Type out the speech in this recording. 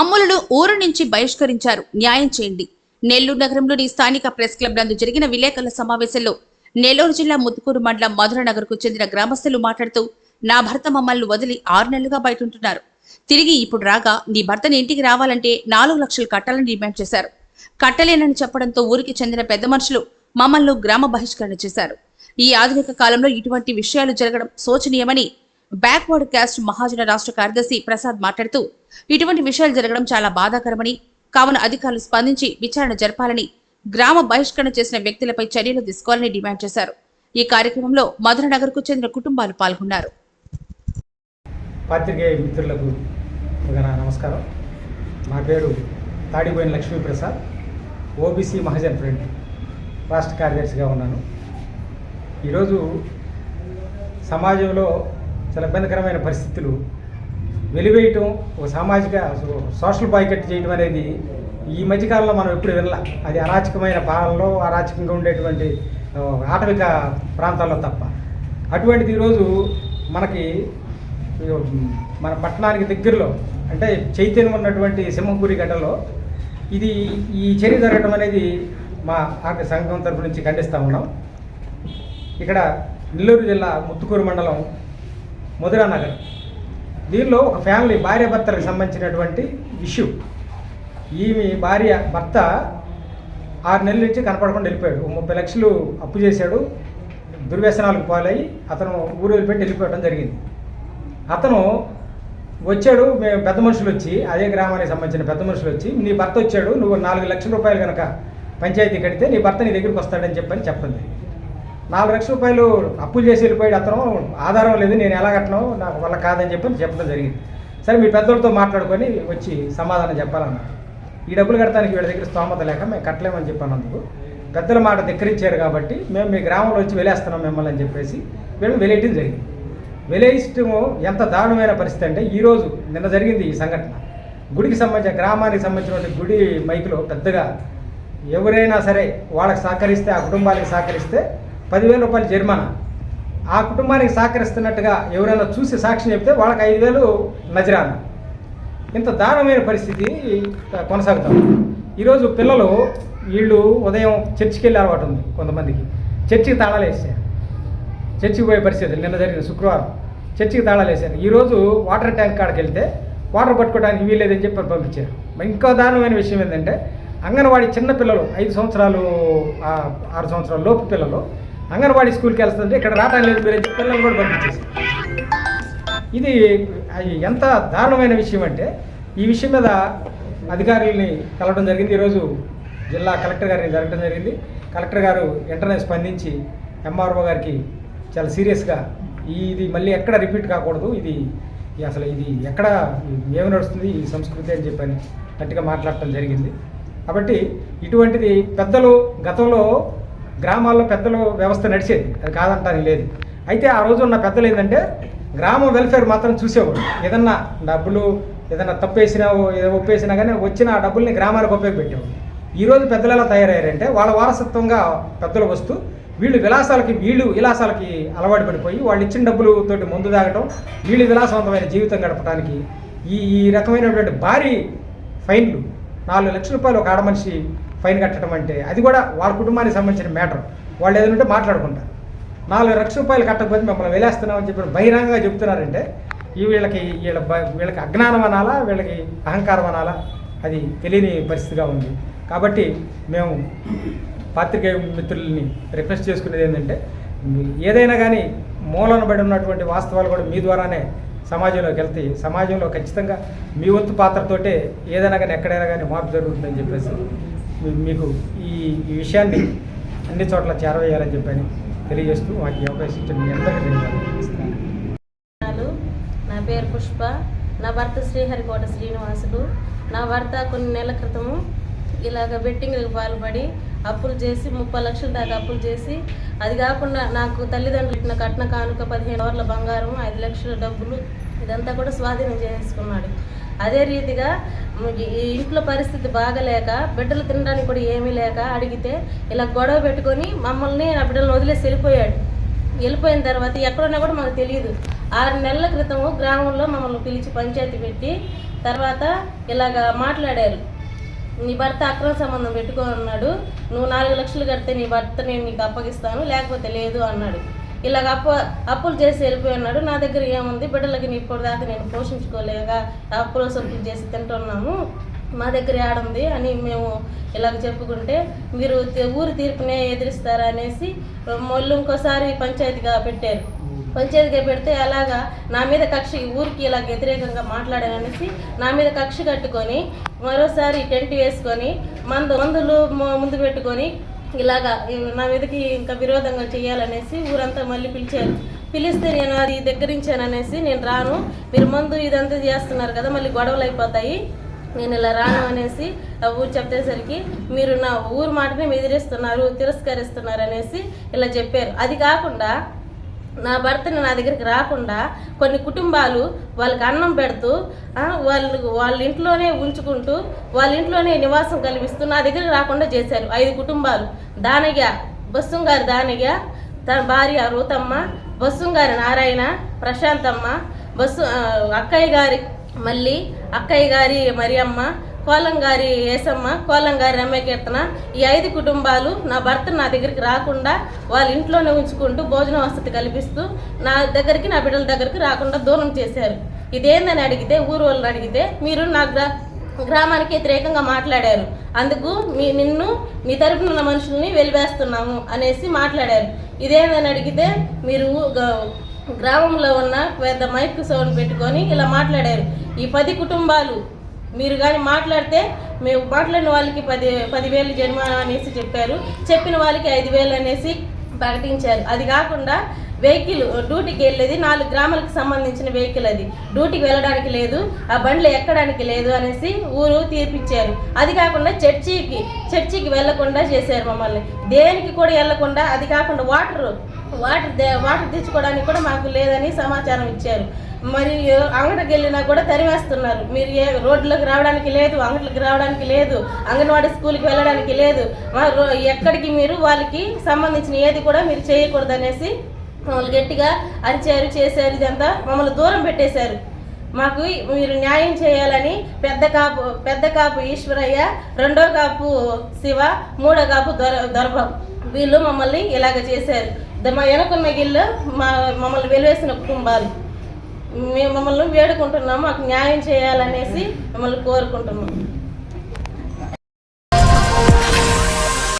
మమ్ములను ఊరు నుంచి బహిష్కరించారు, న్యాయం చేయండి. నెల్లూరు నగరంలోని స్థానిక ప్రెస్ క్లబ్ నందు జరిగిన విలేకరుల సమావేశంలో నెల్లూరు జిల్లా ముత్తుకూరు మండలం మధురనగర్ కు చెందిన గ్రామస్తులు మాట్లాడుతూ, నా భర్త మమ్మల్ని వదిలి 6 నెలలుగా బయటుంటున్నారు. తిరిగి ఇప్పుడు రాగా నీ భర్తని ఇంటికి రావాలంటే 4 లక్షలు కట్టాలని డిమాండ్ చేశారు. కట్టలేనని చెప్పడంతో ఊరికి చెందిన పెద్ద మనుషులు మమ్మల్ని గ్రామ బహిష్కరణ చేశారు. ఈ ఆధునిక కాలంలో ఇటువంటి విషయాలు జరగడం శోచనీయమని బ్యాక్వర్డ్ క్యాస్ట్ మహాజన రాష్ట్ర కార్యదర్శి ప్రసాద్ మాట్లాడుతూ, ఇటువంటి విషయాలు జరగడం చాలా బాధాకరమని, కావున అధికారులు స్పందించి విచారణ జరపాలని, గ్రామ బహిష్కరణ చేసిన వ్యక్తులపై చర్యలు తీసుకోవాలని డిమాండ్ చేశారు. ఈ కార్యక్రమంలో మధురనగర్ కు చెందిన కుటుంబాలు పాల్గొన్నారు. పాత్రికేయ మిత్రులకు నమస్కారం. నా పేరు తాడిపోయిన లక్ష్మీప్రసాద్, ఓబీసీ మహాజన్ ఫ్రంట్ రాష్ట్ర కార్యదర్శిగా ఉన్నాను. ఈరోజు సమాజంలో చాలా ఇబ్బందికరమైన పరిస్థితులు వెలివేయటం, ఒక సామాజిక సోషల్ బాయ్కట్ చేయడం అనేది ఈ మధ్యకాలంలో మనం ఎప్పుడు వినలా. అది అరాచకమైన పాలనలో, అరాచకంగా ఉండేటువంటి ఆటవిక ప్రాంతాల్లో తప్ప. అటువంటిది ఈరోజు మనకి మన పట్టణానికి దగ్గరలో అంటే చైతన్యం ఉన్నటువంటి సింహపూరి గడ్డలో ఈ చర్య జరగడం అనేది మా ఆర్క సంఘం తరపు నుంచి ఖండిస్తూ ఉన్నాం. ఇక్కడ నెల్లూరు జిల్లా ముత్తుకూరు మండలం మధురానగర్, దీనిలో ఒక ఫ్యామిలీ భార్య భర్తలకు సంబంధించినటువంటి ఇష్యూ. ఈమె భర్త 6 నెలల నుంచి కనపడకుండా వెళ్ళిపోయాడు. 30 లక్షలు అప్పు చేశాడు. దుర్వ్యసనాలకు పాలయ్యి అతను ఊరు వెళ్ళిపెట్టి వెళ్ళిపోవడం జరిగింది. అతను వచ్చాడు, మేము పెద్ద మనుషులు వచ్చి, అదే గ్రామానికి సంబంధించిన పెద్ద మనుషులు వచ్చి, నీ భర్త వచ్చాడు, నువ్వు 4 లక్షల రూపాయలు కనుక పంచాయతీ కడితే నీ భర్త నీ దగ్గరికి వస్తాడని చెప్పండి. 4 లక్షల రూపాయలు అప్పులు చేసి వెళ్ళిపోయాడు అతను. ఆధారం లేదు, నేను ఎలా కట్టను, నాకు వల్ల కాదని చెప్పడం జరిగింది. సరే మీ పెద్దలతో మాట్లాడుకొని వచ్చి సమాధానం చెప్పాలన్నారు. ఈ డబ్బులు కట్టడానికి వీళ్ళ దగ్గర స్తోమత లేక మేము కట్టలేమని చెప్పినందుకు పెద్దల మాట ధిక్కరించారు కాబట్టి మేము మీ గ్రామంలో వచ్చి వెలేస్తున్నాం మిమ్మల్ని అని చెప్పేసి వీళ్ళు వెలేయటం జరిగింది. వెలేయిష్టము ఎంత దారుణమైన పరిస్థితి అంటే, ఈరోజు నిన్న జరిగింది ఈ సంఘటన. గుడికి సంబంధించిన గ్రామానికి సంబంధించినటువంటి గుడి మైకులో పెద్దగా ఎవరైనా సరే వాళ్ళకి సహకరిస్తే, ఆ కుటుంబానికి సహకరిస్తే 10,000 రూపాయలు జరిమానా, ఆ కుటుంబానికి సహకరిస్తున్నట్టుగా ఎవరైనా చూసి సాక్ష్యం చెప్తే వాళ్ళకి 5,000 నజరానా. ఇంత దారుణమైన పరిస్థితి కొనసాగుతాం. ఈరోజు పిల్లలు వీళ్ళు ఉదయం చర్చికి వెళ్ళే అలవాటు ఉంది కొంతమందికి, చర్చికి తాళాలు వేసారు. చర్చికి పోయే పరిస్థితి నిన్న జరిగిన శుక్రవారం చర్చికి తాళాలు వేశారు. ఈరోజు వాటర్ ట్యాంక్ కాడికి వెళ్తే వాటర్ పట్టుకోవడానికి వీల్లేదని చెప్పి పంపించారు. ఇంకో దారుణమైన విషయం ఏంటంటే, అంగన్వాడీ చిన్న పిల్లలు 5 సంవత్సరాలు 6 సంవత్సరాల లోపు పిల్లలు అంగన్వాడీ స్కూల్కి వెళ్తుంటే ఇక్కడ రావడం లేదు మీరు చెప్పి పిల్లలు కూడా పంపించేసి. ఇది ఎంత దారుణమైన విషయం అంటే, ఈ విషయం మీద అధికారులని కలవడం జరిగింది. ఈరోజు జిల్లా కలెక్టర్ గారిని జరగడం జరిగింది. కలెక్టర్ గారు వెంటనే స్పందించి ఎంఆర్ఓ గారికి చాలా సీరియస్గా ఇది మళ్ళీ ఎక్కడ రిపీట్ కాకూడదు, ఇది ఎక్కడ ఏమి నడుస్తుంది ఈ సంస్కృతి అని చెప్పని గట్టిగా మాట్లాడటం జరిగింది. కాబట్టి ఇటువంటిది పెద్దలు గతంలో గ్రామాల్లో పెద్దల వ్యవస్థ నడిచేది, అది కాదంటానికి లేదు. అయితే ఆ రోజు ఉన్న పెద్దలు ఏంటంటే గ్రామ వెల్ఫేర్ మాత్రం చూసేవాడు. ఏదన్నా డబ్బులు ఏదన్నా తప్పేసినా ఒప్పేసినా కానీ వచ్చిన ఆ డబ్బుల్ని గ్రామాలకు ఉపయోగపెట్టేవాడు. ఈరోజు పెద్దలు ఎలా తయారయ్యారంటే, వాళ్ళ వారసత్వంగా పెద్దలు వస్తూ వీళ్ళు విలాసాలకి అలవాటు పడిపోయి వాళ్ళు ఇచ్చిన డబ్బులతోటి ముందు తాగటం, వీళ్ళు విలాసవంతమైన జీవితం గడపడానికి ఈ రకమైనటువంటి భారీ ఫైన్లు 4 లక్షల రూపాయలు ఒక ఆడమనిషి ఫైన్ కట్టడం అంటే, అది కూడా వాళ్ళ కుటుంబానికి సంబంధించిన మ్యాటర్. వాళ్ళు ఏదంటే మాట్లాడుకుంటారు. 4 లక్షల రూపాయలు కట్టకపోతే మిమ్మల్ని వెలేస్తున్నామని చెప్పి బహిరంగంగా చెప్తున్నారంటే వీళ్ళకి అజ్ఞానం అనాలా, వీళ్ళకి అహంకారం అనాలా, అది తెలియని పరిస్థితిగా ఉంది. కాబట్టి మేము పాత్రికేయ మిత్రులని రిక్వెస్ట్ చేసుకునేది ఏంటంటే, ఏదైనా కానీ మూలన పడి ఉన్నటువంటి వాస్తవాలు కూడా మీ ద్వారానే సమాజంలోకి వెళ్తాయి. సమాజంలో ఖచ్చితంగా మీ వంతు పాత్రతోటే ఏదైనా కానీ ఎక్కడైనా కానీ మార్పు జరుగుతుందని చెప్పేసి మీకు ఈ విషయాన్ని అన్ని చోట్ల చేరవేయాలని చెప్పని తెలియజేస్తూ మాకు ఈ అవకాశం ఇచ్చిన మీ అందరికీ ధన్యవాదాలు. నా పేరు పుష్ప. నా భర్త శ్రీహరికోట శ్రీనివాసుడు. నా భర్త కొన్ని నెలల క్రితము ఇలాగ బెట్టింగ్లకు పాల్పడి అప్పులు చేసి 30 లక్షల దాకా అప్పులు చేసి, అది కాకుండా నాకు తల్లిదండ్రులు ఇచ్చిన కట్న కానుక 15 ఓవర్ల బంగారం, 5 లక్షల డబ్బులు ఇదంతా కూడా స్వాధీనం చేసుకున్నాడు. అదే రీతిగా ఇంట్లో పరిస్థితి బాగలేక బిడ్డలు తినడానికి కూడా ఏమీ లేక అడిగితే ఇలా గొడవ పెట్టుకొని మమ్మల్ని నా బిడ్డలను వదిలేసి వెళ్ళిపోయాడు. వెళ్ళిపోయిన తర్వాత ఎక్కడున్నా కూడా మాకు తెలియదు. 6 నెలల క్రితము గ్రామంలో మమ్మల్ని పిలిచి పంచాయతీ పెట్టి తర్వాత ఇలాగా మాట్లాడారు, నీ భర్త అక్రమ సంబంధం పెట్టుకున్నాడు, నువ్వు 4 లక్షలు కడితే నీ భర్త నేను నీకు అప్పగిస్తాను, లేకపోతే లేదు అన్నాడు. ఇలాగ అప్పులు చేసి వెళ్ళిపోయి ఉన్నాడు. నా దగ్గర ఏముంది, బిడ్డలకి ఇప్పటిదాకా నేను పోషించుకోలేక అప్పులు సొప్పులు చేసి తింటున్నాము, మా దగ్గర ఏడుంది అని మేము ఇలాగ చెప్పుకుంటే, మీరు ఊరి తీర్పునే ఎదిరిస్తారా అనేసి మళ్ళీ ఇంకోసారి పంచాయతీగా పెట్టారు. పంచాయతీగా పెడితే అలాగా నా మీద కక్ష, ఊరికి ఇలాగ వ్యతిరేకంగా మాట్లాడాననేసి నా మీద కక్ష కట్టుకొని మరోసారి టెంట్ వేసుకొని మందులు ముందు పెట్టుకొని ఇలాగా నా మీదకి ఇంకా విరోధంగా చేయాలనేసి ఊరంతా మళ్ళీ పిలిస్తే నేను అది దగ్గరించాననేసి నేను రాను, మీరు మందు ఇదంతా చేస్తున్నారు కదా మళ్ళీ గొడవలు అయిపోతాయి, నేను ఇలా రాను అనేసి ఆ ఊరు చెప్పేసరికి మీరు నా ఊరు మాటనే ఎదిరిస్తున్నారు, తిరస్కరిస్తున్నారు అనేసి ఇలా చెప్పారు. అది కాకుండా నా భర్తని నా దగ్గరికి రాకుండా కొన్ని కుటుంబాలు వాళ్ళకి అన్నం పెడుతూ వాళ్ళ ఇంట్లోనే ఉంచుకుంటూ వాళ్ళ ఇంట్లోనే నివాసం కల్పిస్తూ నా దగ్గరికి రాకుండా చేశారు. 5 కుటుంబాలు. దానయ్య, బస్సుంగారి దానయ్య, తన భార్య రూతమ్మ, బస్సుంగారి నారాయణ, ప్రశాంతమ్మ, అక్కయ్య గారి మళ్ళీ, అక్కయ్య గారి మరియమ్మ, కోలంగారి ఏసమ్మ, కోలంగారి రమ్యకీర్తన, ఈ 5 కుటుంబాలు నా భర్త నా దగ్గరికి రాకుండా వాళ్ళ ఇంట్లోనే ఉంచుకుంటూ భోజన వసతి కల్పిస్తూ నా దగ్గరికి నా బిడ్డల దగ్గరికి రాకుండా దూరం చేశారు. ఇదేందని అడిగితే ఊరు వాళ్ళని అడిగితే మీరు నా గ్రామానికి వ్యతిరేకంగా మాట్లాడారు, అందుకు నిన్ను మీ తరపున ఉన్న మనుషుల్ని వెలివేస్తున్నాము అనేసి మాట్లాడారు. ఇదేందని అడిగితే మీరు గ్రామంలో ఉన్న పెద్ద మైక్ సౌండ్ పెట్టుకొని ఇలా మాట్లాడారు. ఈ 10 కుటుంబాలు మీరు కానీ మాట్లాడితే మేము మాట్లాడిన వాళ్ళకి 10,000 జరిమానా అనేసి చెప్పారు, చెప్పిన వాళ్ళకి 5,000 అనేసి ప్రకటించారు. అది కాకుండా వెహికల్ డ్యూటీకి వెళ్ళేది 4 గ్రామాలకు సంబంధించిన వెహికల్, అది డ్యూటీకి వెళ్ళడానికి లేదు, ఆ బండ్లు ఎక్కడానికి లేదు అనేసి ఊరు తీర్పిచ్చారు. అది కాకుండా చర్చికి వెళ్లకుండా చేశారు మమ్మల్ని, దేనికి కూడా వెళ్లకుండా. అది కాకుండా వాటర్ తెచ్చుకోవడానికి కూడా మాకు లేదని సమాచారం ఇచ్చారు. మరి అంగడికి వెళ్ళినా కూడా తరివేస్తున్నారు, మీరు రోడ్లకు రావడానికి లేదు, అంగడికి రావడానికి లేదు, అంగన్వాడీ స్కూల్కి వెళ్ళడానికి లేదు, ఎక్కడికి మీరు వాళ్ళకి సంబంధించిన ఏది కూడా మీరు చేయకూడదు అనేసి మమ్మల్ని గట్టిగా అరిచారు, చేశారు. ఇదంతా మమ్మల్ని దూరం పెట్టేశారు. మాకు మీరు న్యాయం చేయాలని పెద్ద కాపు ఈశ్వరయ్య, 2వ కాపు శివ, 3వ కాపు దొరబాబు వీళ్ళు మమ్మల్ని ఇలాగ చేశారు. మా వెనకున్న గిల్లు మమ్మల్ని వెలివేసిన కుటుంబాలు. మేము మమ్మల్ని వేడుకుంటున్నాము, మాకు న్యాయం చేయాలనేసి మిమ్మల్ని కోరుకుంటున్నాం.